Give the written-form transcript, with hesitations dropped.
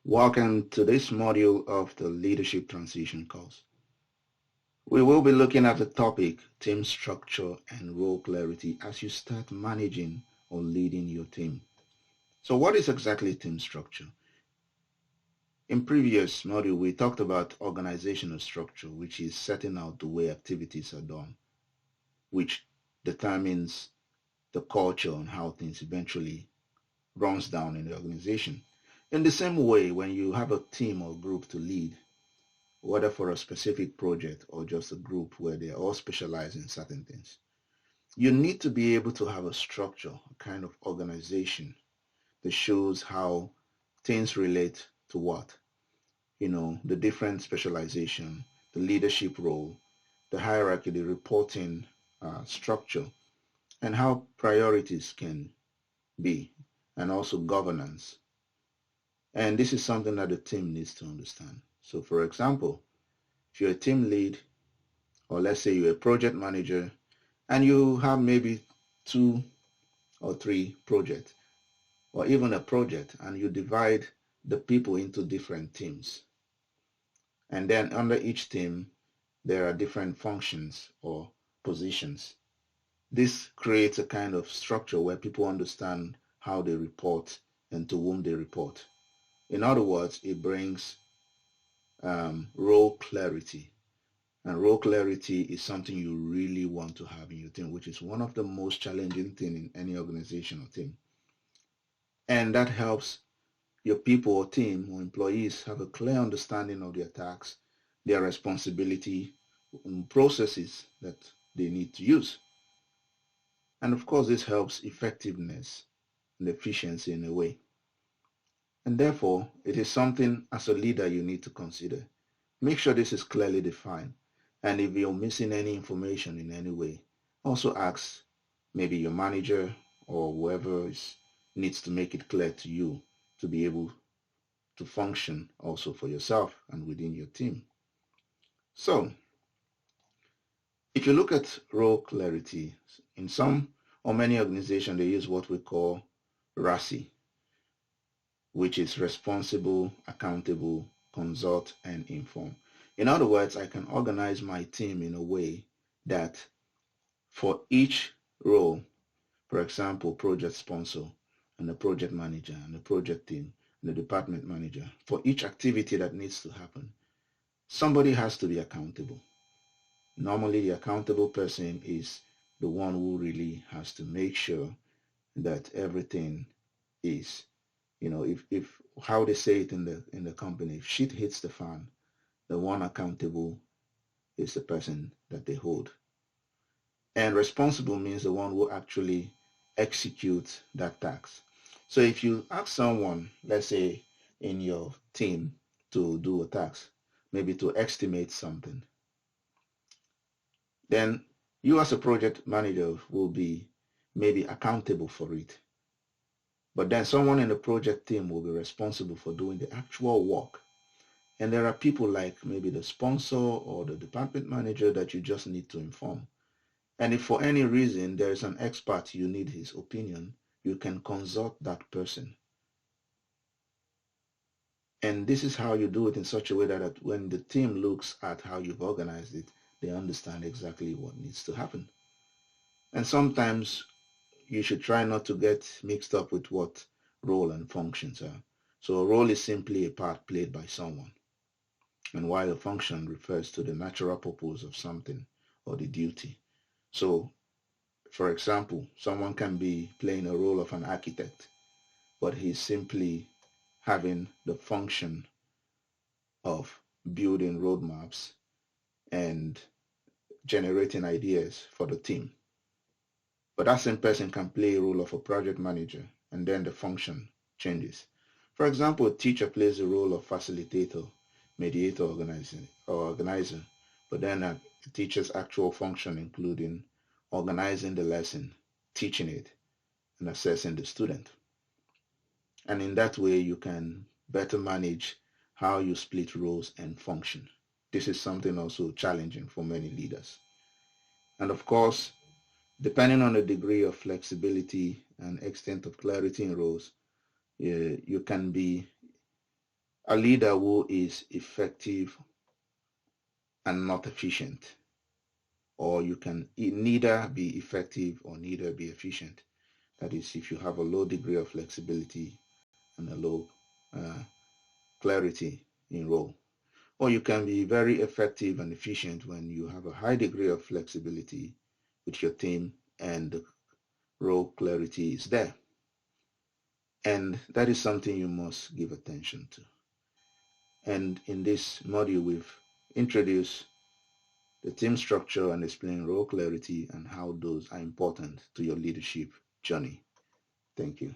Welcome to this module of the Leadership Transition course. We will be looking at the topic team structure and role clarity as you start managing or leading your team. So what is exactly team structure? In previous module, we talked about organizational structure, which is setting out the way activities are done, which determines the culture and how things eventually runs down in the organization. In the same way, when you have a team or group to lead, whether for a specific project or just a group where they all specialize in certain things, you need to be able to have a structure, a kind of organization that shows how things relate to what, the different specialization, the leadership role, the hierarchy, the reporting structure, and how priorities can be, and also governance. And this is something that the team needs to understand. So for example, if you're a team lead, or let's say you're a project manager, and you have maybe 2 or 3 projects, or even a project, and you divide the people into different teams. And then under each team, there are different functions or positions. This creates a kind of structure where people understand how they report and to whom they report. In other words, it brings role clarity. And role clarity is something you really want to have in your team, which is one of the most challenging things in any organization or team. And that helps your people or team or employees have a clear understanding of their tasks, their responsibility, and processes that they need to use. And of course, this helps effectiveness and efficiency in a way. And therefore, it is something as a leader you need to consider. Make sure this is clearly defined. And if you're missing any information in any way, also ask maybe your manager or whoever needs to make it clear to you to be able to function also for yourself and within your team. So, if you look at role clarity, in some or many organizations, they use what we call RACI, which is responsible, accountable, consult, and inform. In other words, I can organize my team in a way that for each role, for example, project sponsor and the project manager and the project team and the department manager, for each activity that needs to happen, somebody has to be accountable. Normally, the accountable person is the one who really has to make sure that everything is, if how they say it in the company, if shit hits the fan, the one accountable is the person that they hold. And responsible means the one who actually executes that task. So if you ask someone, let's say in your team, to do a task, maybe to estimate something, then you as a project manager will be maybe accountable for it. But then someone in the project team will be responsible for doing the actual work. And there are people like maybe the sponsor or the department manager that you just need to inform. And if for any reason there is an expert you need his opinion, you can consult that person. And this is how you do it in such a way that when the team looks at how you've organized it, they understand exactly what needs to happen. And sometimes you should try not to get mixed up with what role and functions are. So a role is simply a part played by someone, and while a function refers to the natural purpose of something or the duty. So, for example, someone can be playing a role of an architect, but he's simply having the function of building roadmaps and generating ideas for the team. But that same person can play a role of a project manager, and then the function changes. For example, a teacher plays the role of facilitator, mediator, organizer, but then a teacher's actual function including organizing the lesson, teaching it, and assessing the student. And in that way, you can better manage how you split roles and function. This is something also challenging for many leaders. And of course, depending on the degree of flexibility and extent of clarity in roles, you can be a leader who is effective and not efficient, or you can neither be effective or neither be efficient. That is, if you have a low degree of flexibility and a low clarity in role. Or you can be very effective and efficient when you have a high degree of flexibility with your team and the role clarity is there. And that is something you must give attention to. And in this module, we've introduced the team structure and explained role clarity and how those are important to your leadership journey. Thank you.